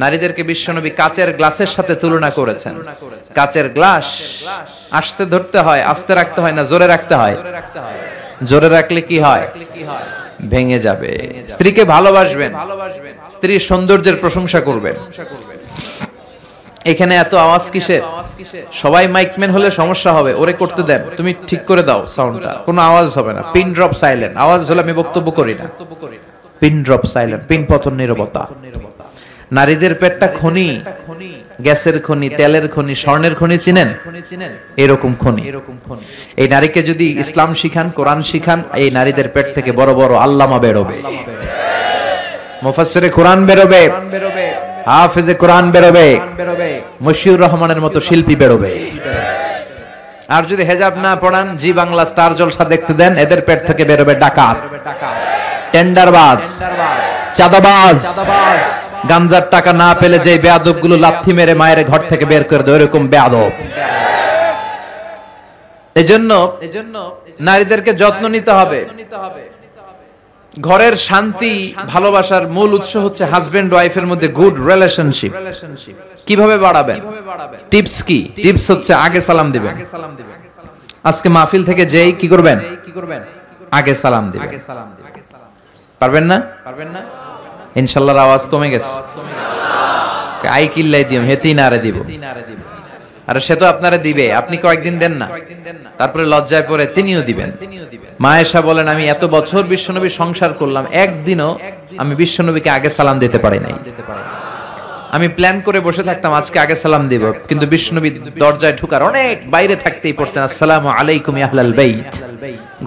নারীদেরকে বিশ্বনবী কাচের গ্লাসের সাথে তুলনা করেছেন। কাচের গ্লাস আস্তে ধরতে হয়, আস্তে রাখতে হয় না জোরে রাখতে হয়? জোরে রাখলে কি হয়? ভেঙে যাবে। স্ত্রীকে ভালোবাসবেন, স্ত্রীর সৌন্দর্যের প্রশংসা করবেন। এখানে এত আওয়াজ কিসের? সবাই মাইকম্যান হলে সমস্যা হবে, ওরে করতে দেন, তুমি ঠিক করে দাও সাউন্ডটা, কোনো আওয়াজ হবে না। পিন ড্রপ সাইলেন্ট, আওয়াজ হলে আমি বক্তব্য করি না। পিন ড্রপ সাইলেন্ট, পিন পতন নীরবতা। নারীদের পেটটা খনি, গ্যাসের খনি, তেলের খনি, স্বর্ণের খনি, চিনেন? এরকম খনি। এই নারীকে যদি ইসলাম শিখান, কোরআন শিখান, এই নারীদের পেট থেকে বড় বড় আল্লামা বেরোবে, মুফাসসিরে কোরআন বেরোবে, হাফেজে কোরআন বেরোবে, মশিউর রহমানের মতো শিল্পী বেরোবে। আর যদি হেজাব না পড়ান, জি বাংলা স্টার জলসা দেখতে দেন, এদের পেট থেকে বেরোবে ডাকাত, টেন্ডারবাজ, চাঁদাবাজ, গাঞ্জার টাকা না পেলে যে বেয়াদব গুলো লাথি মেরে মায়ের ঘর থেকে বের করে দেয়, এরকম বেয়াদব। এজন্য নারীদেরকে যত্ন নিতে হবে। ঘরের শান্তি, ভালোবাসার মূল উৎস হচ্ছে হাজবেন্ড ওয়াইফের মধ্যে গুড রিলেশনশিপ। কিভাবে বাড়াবেন? টিপস কি? টিপস হচ্ছে আগে সালাম দিবেন। আজকে মাহফিল থেকে যেই কি করবেন? আগে সালাম দিবেন। পারবেন না? ইনশাআল্লাহর আওয়াজ কমে গেছে। আই কিল্লাই দিম, হেতি নারে দিব। আরে সে তো আপনারে দিবে, আপনি কয়েকদিন দেন না, তারপরে লজ্জায় পড়ে তিনিও দিবেন। মা আয়েশা বলেন, আমি এত বছর বিশ্বনবীর সংসার করলাম, একদিনও আমি বিশ্বনবীকে আগে সালাম দিতে পারি নাই। আমি প্ল্যান করে বসে থাকতাম আজকে আগে সালাম দিব, কিন্তু বিশ্বনবী দরজায় ঢোকার অনেক বাইরে থাকতেই পড়তেন আসসালামু আলাইকুম ইয়া আহলাল বাইত,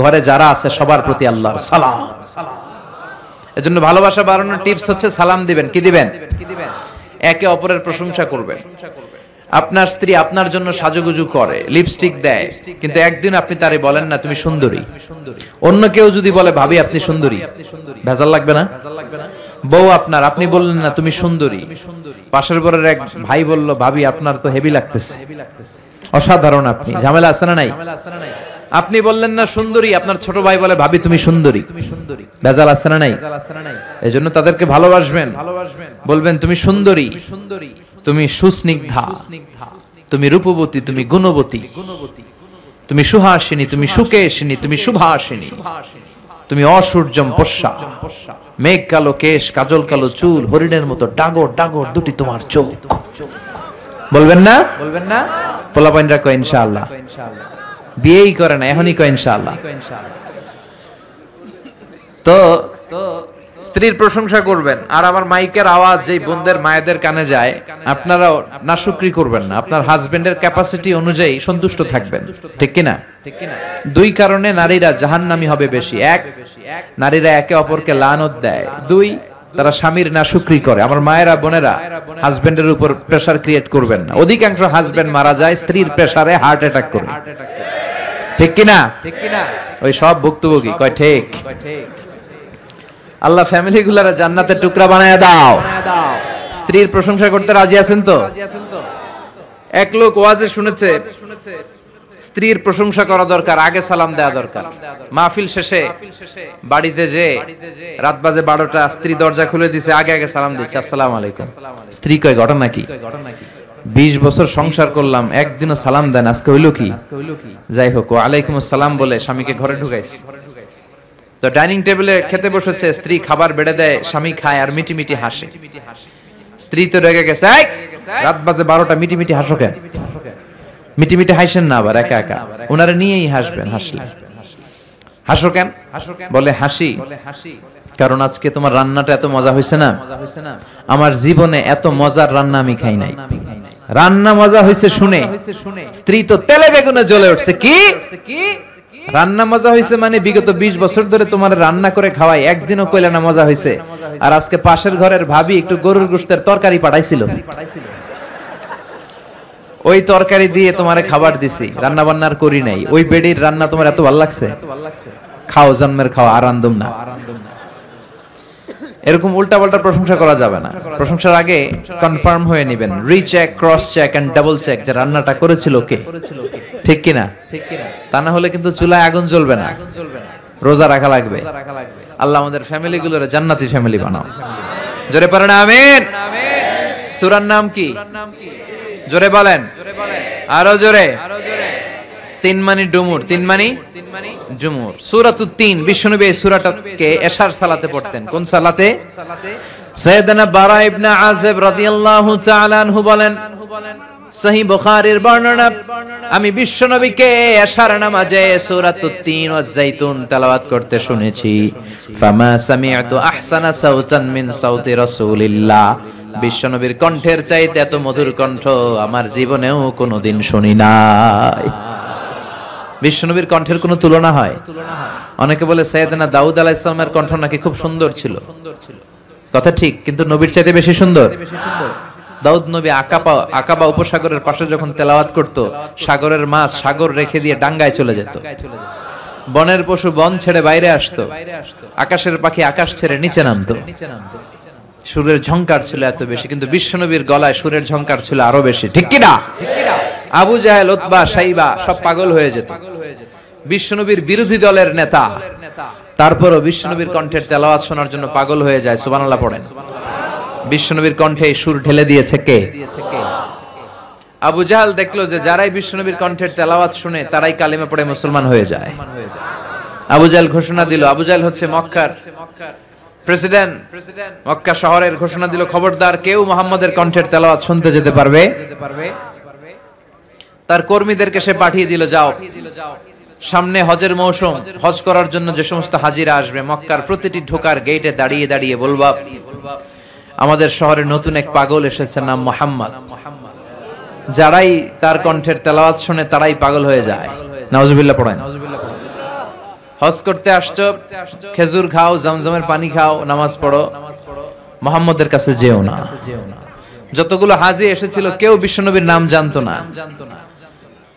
ঘরে যারা আছে সবার প্রতি আল্লাহর সালাম। এজন্য ভালোবাসা বাড়ানোর টিপস হচ্ছে সালাম দিবেন। কি দিবেন? একে অপরের প্রশংসা করবেন। আপনার স্ত্রী আপনার জন্য সাজুগুজু করে, লিপস্টিক দেয়, কিন্তু একদিন আপনি তারে বলেন না তুমি সুন্দরী। অন্য কেউ যদি বলে ভাবি আপনি সুন্দরী, ভেজাল লাগবে না? বউ আপনার, আপনি বললেন না তুমি সুন্দরী, পাশের ঘরের এক ভাই বলল ভাবি আপনার তো হেভি লাগতেছে, অসাধারণ, আপনি ঝামেলা আছে না নাই? আপনি বললেন না সুন্দরী, আপনার ছোট ভাই বলে ভাবি তুমি সুন্দরী, ভেজাল আছে না নাই? এজন্য তাদেরকে ভালোবাসবেন, বলবেন তুমি সুন্দরী, তুমি সুস্নিগ্ধা, তুমি রূপবতী, তুমি গুণবতী, তুমি সুহাসিনী, তুমি সুকেশিনী, তুমি সুভাসিনী, তুমি অসূর্যম পশ্যা, মেঘ কালো কেশ, কাজল কালো চুল, হরিণের মতো ডাগর ডাগর দুটি তোমার চোখ। বলবেন না? পোলাপাইনরা কয় ইনশাআল্লাহ, বিয়েই করে না এখনই কয় ইনশাআল্লাহ। তো স্ত্রীর প্রশংসা করবেন। আর আমার মাইকের আওয়াজ যেই বোনদের মায়েদের কানে যায়, আপনারাও নাশুকরি করবেন না, আপনার হাজবেন্ডের ক্যাপাসিটি অনুযায়ী সন্তুষ্ট থাকবেন, ঠিক কিনা? দুই কারণে নারীরা জাহান্নামী হবে বেশি। এক, নারীরা একে অপরকে লানত দেয়। দুই, তারা স্বামীর নাশুকরি করে। আমার মায়েরা, বোনেরা, হাজবেন্ডের উপর প্রেসার ক্রিয়েট করবেন না। অধিকাংশ হাজবেন্ড মারা যায় স্ত্রীর প্রেসারে, হার্ট অ্যাটাক করে, ঠিক কিনা? ওই সব ভুক্তভোগী কয় ঠিক। আল্লাহ ফ্যামিলি গুলার জান্নাতের টুকরা বানায় দাও। স্ত্রীর প্রশংসা করতে রাজি আছেন তো? এক লোক ওয়াজে শুনেছে স্ত্রীর প্রশংসা করা দরকার, আগে সালাম দেওয়া দরকার। মাহফিল শেষে বাড়িতে যে রাত বাজে 12টা, স্ত্রী দরজা খুলে দিছে, আগে আগে সালাম দিচ্ছে আসসালামু আলাইকুম। স্ত্রী কয় ঘটনা কি? 20 বছর সংসার করলাম, একদিনও সালাম দেন, আজকে হইলো কি? যাই হোক, ওয়ালাইকুম আসসালাম বলে স্বামীকে ঘরে ঢুকাইছে। তো ডাইনিং টেবিলে খেতে বসেছে, স্ত্রী খাবার বেড়ে দেয়, স্বামী খায় আর মিটি মিটি হাসে। স্ত্রী তো রেগে গেছে, রাত বাজে 12টা, মিটি মিটি হাসো কেন? মিটি মিটি হাসেন না আবার একা একা, ওনারা নিয়েই হাসবেন। হাসলে হাসো কেন? বলে হাসি কারণ আজকে তোমার রান্নাটা এত মজা হয়েছে না, আমার জীবনে এত মজার রান্না আমি খাই নাই। রান্না মজা হয়েছে শুনে স্ত্রী তো তেলে বেগুনে জ্বলে উঠছে। কি রান্না মজা হয়েছে মানে? বিগত 20 বছর ধরে তোমার রান্না করে খাওয়াই, একদিনও কইলা না মজা হয়েছে। আর আজকে পাশের ঘরের ভাবি একটু গরুর গোশতের তরকারি পাঠাইছিল, ওই তরকারি দিয়ে তোমারে খাবার দিছি, রান্না বান্নার করি নাই। ওই বেডির রান্না তোমার এত ভালো লাগছে, খাও জন্মের খাও, আর আনন্দম না। এরকম উল্টা পাল্টা প্রশংসা করা যাবে না। প্রশংসার আগে কনফার্ম হয়ে নেবেন, recheck, cross check and double check যে রান্নাটা করেছিল কে, ঠিক কিনা? তা না হলে কিন্তু চুলায় আগুন জ্বলবে না, রোজা রাখা লাগবে। আল্লাহ আমাদের ফ্যামিলি গুলোরে জান্নাতি ফ্যামিলি বানাও। জোরে পড়েন আমিন। সূরার নাম কি? জোরে বলেন, আরো জোরে। তিন মানি ডুমুর, তিন মানি ডুমুর। সূরাতুত তিন, বিশ্বনবী এই সূরাটাকে এশার সালাতে পড়তেন। কোন সালাতে? সাইয়েদনা বারা ইবনে আযিব রাদিয়াল্লাহু তাআলা আনহু বলেন, সহিহ বুখারীর বর্ণনা, আমি বিশ্বনবীকে এশার নামাজে সূরাতুত তিন ওয়াজ যাইতুন তেলাওয়াত করতে শুনেছি। ফামা সামি'তু আহসানা সাউতান মিন সাউতি রাসূলিল্লাহ, বিশ্বনবীর কণ্ঠের চাইতে এত মধুর কণ্ঠ আমার জীবনেও কোনোদিন শুনি নাই। বিশ্বনবীর কণ্ঠের কোনো তুলনা হয়? অনেকে বলে সাইয়েদনা দাউদ আলাইহিস সালামের কণ্ঠ নাকি খুব সুন্দর ছিল। কথা ঠিক, কিন্তু নবীর চাইতে বেশি সুন্দর। দাউদ নবী আকাবা উপসাগরের পাশে যখন তেলাওয়াত করত, সাগরের মাছ সাগর রেখে দিয়ে ডাঙ্গায় চলে যেত, বনের পশু বন ছেড়ে বাইরে আসতো, আকাশের পাখি আকাশ ছেড়ে নিচে নামতো। সুরের ঝংকার ছিল এত বেশি, কিন্তু বিশ্বনবীর গলায় সুরের ঝংকার ছিল আরো বেশি। ঠিক কি না? আবু জাহেল, উতবা, শাইবা সব পাগল হয়ে যেত। বিশ্বনবীর বিরোধী দলের নেতা, তারপরও বিশ্বনবীর কণ্ঠের তেলাওয়াত শোনার জন্য পাগল হয়ে যায়। সুবহানাল্লাহ পড়েন। বিশ্বনবীর কণ্ঠে এই সুর ঢেলে দিয়েছে কে? আবু জাহেল দেখলো যে যারাই বিশ্বনবীর কণ্ঠের তেলাওয়াত শুনে তারাই কালিমা পড়ে মুসলমান হয়ে যায়। আবু জাহেল ঘোষণা দিল, আবু জাহেল হচ্ছে মক্কার প্রেসিডেন্ট, মক্কা শহরের ঘোষণা দিল, খবরদার কেউ মুহাম্মাদের কণ্ঠের তেলাওয়াত শুনতে যেতে পারবে। তার কর্মীদেরকে সে পাঠিয়ে দিল, যাও সামনে হজের মৌসুম, হজ করার জন্য যে সমস্ত হাজিরা আসবে মক্কার প্রতিটি ঢোকার গেটে দাঁড়িয়ে দাঁড়িয়ে বলবা, আমাদের শহরে নতুন এক পাগল এসেছে, নাম মুহাম্মদ। যারাই তার কণ্ঠের তেলাওয়াত শুনে তারাই পাগল হয়ে যায়। নাউজুবিল্লাহ পড়েন। হজ করতে আসছো, খেজুর খাও, জমজমের পানি খাও, নামাজ পড়ো, মুহাম্মদের কাছে যেও না। যতগুলো হাজি এসেছিল কেউ বিশ্বনবীর নাম জানতো না,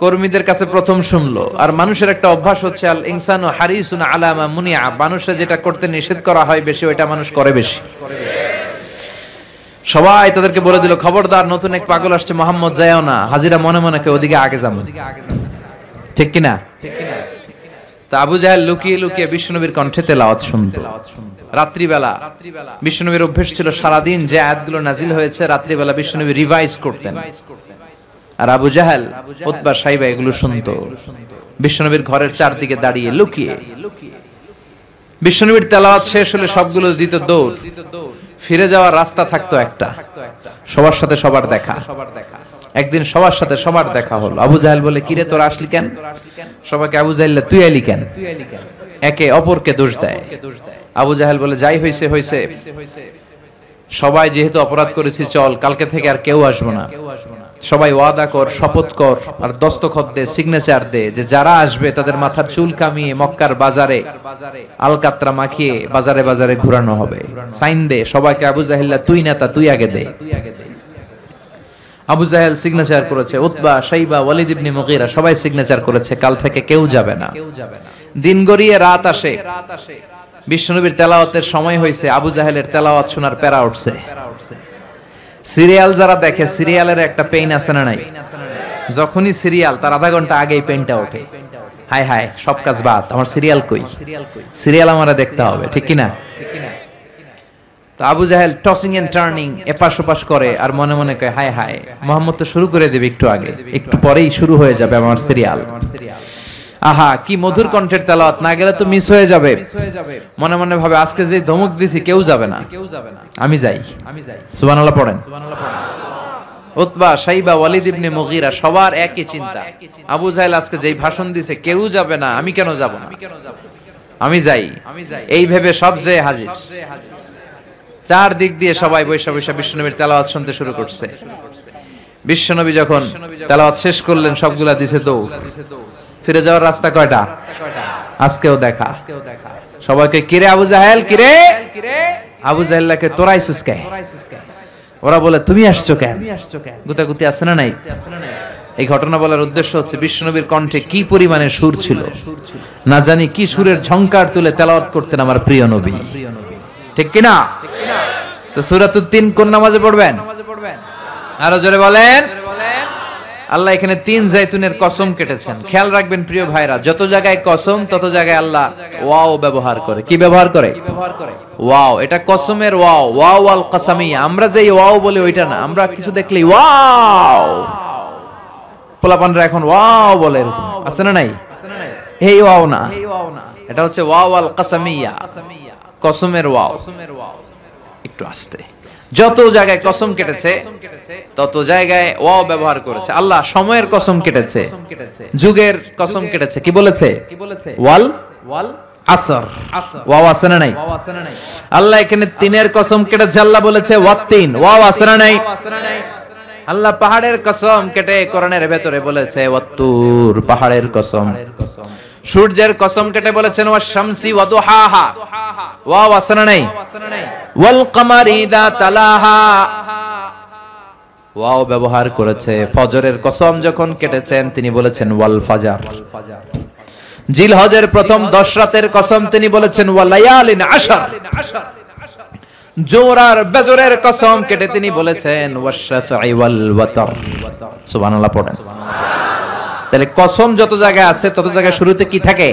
কর্মীদের কাছে প্রথম শুনলো। আর মানুষের একটা অভ্যাস হচ্ছে, আল ইনসানু হারিসুন আলা মা মুনিআ, মানুষের যেটা করতে নিষেধ করা হয় বেশি ওইটা মানুষ করে বেশি। সবাই তাদেরকে বলে দিল, খবরদার নতুন এক পাগল আসছে, মুহাম্মদ যায়ও না। হাজিরা মনে মনে কে ওদিকে আগে যাবো। ঠিক কিনা? তা আবু জাহেল লুকিয়ে লুকিয়ে বিশ্বনবীর কণ্ঠে তেলাওয়াত শুনতো। রাত্রিবেলা বিশ্বনবীর অভ্যেস ছিল সারাদিন যে আয়াতগুলো নাজিল হয়েছে রাত্রিবেলা বিশ্বনবী রিভাইজ করতেন। আর আবু জাহেল, উতবা, শাইবা এগুলো শুনতো বিশ্বনবীর ঘরের চারদিকে দাঁড়িয়ে লুকিয়ে। বিশ্বনবীর তেলাওয়াত শেষ হলে সবগুলো দিত দৌড়। ফিরে যাওয়ার রাস্তা থাকতো একটা, সবার সাথে সবার দেখা। একদিন সবার সাথে সবার দেখা হলো। আবু জাহেল বলে, কিরে তোরা আসলি কেন? সবাইকে আবু জাহেল, তুই আইলি কেন? একে অপরকে দোষ দেয়। আবু জাহেল বলে, যাই হইছে হইছে, সবাই যেহেতু অপরাধ করেছি, চল কালকে থেকে আর কেউ আসবো না। সবাই ওয়াদা কর, শপথ কর, আর দস্তখত দে, সিগনেচার দে যে যারা আসবে তাদের মাথার চুল কামিয়ে মক্কার বাজারে আলকাতরা মাখিয়ে বাজারে বাজারে ঘুরানো হবে। সাইন দে সবাইকে। আবু জাহেল, তুই নেতা, তুই আগে দে। আবু জাহেল সিগনেচার করেছে, উতবা, শাইবা, ওয়ালিদ ইবনে মুগীরা সবাই সিগনেচার করেছে, কাল থেকে কেউ যাবে না। দিন গড়িয়ে রাত আসে, বিশ্বনবীর তেলাওয়াতের সময় হয়েছে। আবু জাহেলের তেলাওয়াত শোনার প্যারা উঠছে। সিরিয়াল যারা দেখে, সিরিয়ালের একটা পেইন আছে না নাই? যখনই সিরিয়াল তার আধা ঘন্টা আগেই পেইনটা ওঠে, হায় হায় সব কাজ বাদ, আমার সিরিয়াল কই, সিরিয়াল আমারে দেখতে হবে। ঠিক কিনা? তো আবু জাহেল টসিং এন্ড টার্নিং, এপাশ ওপাশ করে, আর মনে মনে কয়, হায় হায় মুহাম্মদ তো শুরু করে দেবে একটু আগে, একটু পরেই শুরু হয়ে যাবে আমার সিরিয়াল। আহা কি মধুর কণ্ঠের তেলাওয়াত, না গেলে তো মিস হয়ে যাবে। মনে মনে ভাবে, আজকে যে ধমক দিছি কেউ যাবে না, আমি যাই। সুবহানাল্লাহ পড়েন। উতবা, শাইবা, ওয়ালিদ ইবনে মুগীরা সবার একই চিন্তা। আবু জাহেল আজকে যেই ভাষণ দিছে কেউ যাবে না, আমি কেন যাব না, আমি যাই। এই ভেবে সব যে হাজির। চার দিক দিয়ে সবাই বৈশা বৈশা বিশ্বনবীর তেলাওয়াত শুনতে শুরু করছে। বিশ্বনবী যখন তেলাওয়াত শেষ করলেন সবগুলা দিছে দৌড়। ফিরে যাওয়ার রাস্তা কয়টা? আজকেও দেখা। সবাইকে, কিরে আবু জাহেল, কিরে আবু জাহেলকে তোরাইছিস কে? ওরা বলে, তুমি আসছো কেন? গুতাগুতি আছে না নাই? এই ঘটনা বলার উদ্দেশ্য হচ্ছে বিশ্বনবীর কণ্ঠে কি পরিমাণে সুর ছিল, না জানি কি সুরের ঝংকার তুলে তেলাওয়াত করতেন আমার প্রিয় নবী। ঠিক কিনা? তো সূরাতুত তিন কোন নামাজে পড়বেন? আরো জোরে বলেন। আল্লাহ এখানে 3 জাইতুনের কসম কেটেছেন। খেয়াল রাখবেন প্রিয় ভাইরা, যত জায়গায় কসম তত জায়গায় আল্লাহ ওয়াও ব্যবহার করে। কি ব্যবহার করে? ওয়াও। এটা কসমের ওয়াও, ওয়াও আল কাসামিয়া। আমরা যেই ওয়াও বলি ওইটা না, আমরা কিছু দেখলেই ওয়াও, পোলাপানরা এখন ওয়াও বলে, আছে না নাই? এই ওয়াও না, এটা হচ্ছে ওয়াও আল কাসামিয়া, কসমের ওয়াও। একটু আস্তে। যত জায়গায় কসম কেটেছে তত জায়গায় ওয়াও ব্যবহার করেছে। আল্লাহ সময়ের কসম কেটেছে, যুগের কসম কেটেছে। কি বলেছে? ওয়াল আসর। ওয়াও আছে না নাই? আল্লাহ এখানে তিনের কসম কেটেছে, আল্লাহ বলেছে ওয়াত্তিন। ওয়াও আছে না নাই? আল্লাহ পাহাড়ের কসম কেটে কোরআনের ভেতরে বলেছে ওয়াত্তুর, পাহাড়ের কসম। সূর্যের কসম কেটে বলেছেন ওয়াশ শামসি ওয়া দুহাহা। ওয়াও আছে না নাই? ওয়াল কমারি ইযা তালাহা। ওয়াও ব্যবহার করেছে। ফজরের কসম যখন কেটেছেন তিনি বলেছেন ওয়াল ফাজর। জিলহজের প্রথম 10 রাতের কসম তিনি বলেছেন ওয়া লায়ালিন আশর। জোরার বেজরের কসম কেটে তিনি বলেছেন ওয়াশ শাফঈ ওয়াল ওয়াতর। সুবহানাল্লাহ পড়েন। তাহলে কসম যত জায়গায় আছে তত জায়গায় শুরুতে কি থাকে?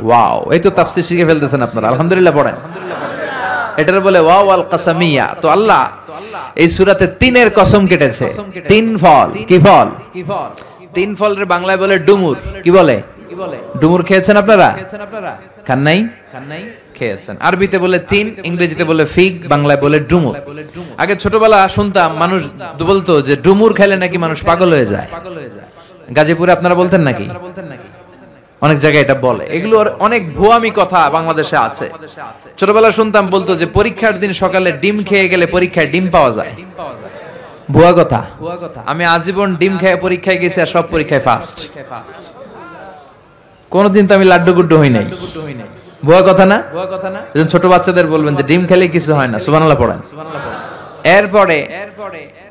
ওয়াও। এই তো তাফসীর শিখে ফেলতেছেন আপনারা, আলহামদুলিল্লাহ পড়েন। এটার বলে ওয়াও আল কাসামিয়া। তো আল্লাহ এই সূরাতে তিনের কসম কেটেছে। তিন ফল। কি ফল? তিন ফলের বাংলায় বলে ডুমুর। কি বলে? ডুমুর খেয়েছেন আপনারা? খান নাই? খেয়েছেন। আরবিতে বলে তিন, ইংরেজিতে বলে ফিগ, বাংলায় বলে ডুমুর। আগে ছোটবেলা শুনতাম মানুষ বলতো যে ডুমুর খেলে নাকি মানুষ পাগল হয়ে যায়। গাজীপুরে আপনারা বলতেন নাকি? অনেক জায়গায় এটা বলে। এগুলো অনেক ভুয়ামি কথা বাংলাদেশে আছে। ছোটবেলা শুনতাম বলতো যে পরীক্ষার দিন সকালে ডিম খেয়ে গেলে পরীক্ষায় ডিম পাওয়া যায়। ভুয়া কথা। আমি আজীবন ডিম খেয়ে পরীক্ষায় গেছি আর সব পরীক্ষায় ফার্স্ট। কোনদিন তো আমি লাড্ডু গুড্ডু হই নাই। ভুয়া কথা না? যখন ছোট বাচ্চাদের বলবেন যে ডিম খেলে কিছু হয় না, সুবহানাল্লাহ পড়েন। এরপরে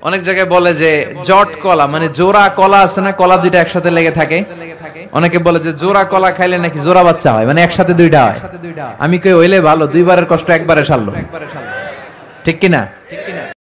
অনেক জায়গায় বলে যে জট কলা, মানে জোড়া কলা আছে না, কলা দুইটা একসাথে লেগে থাকে। অনেকে বলে যে জোড়া কলা খাইলে নাকি জোড়া বাচ্চা হয়, মানে একসাথে দুইটা হয়। আমি কই হইলে ভালো, দুইবারের কষ্ট একবারে সারলো। ঠিক কি না?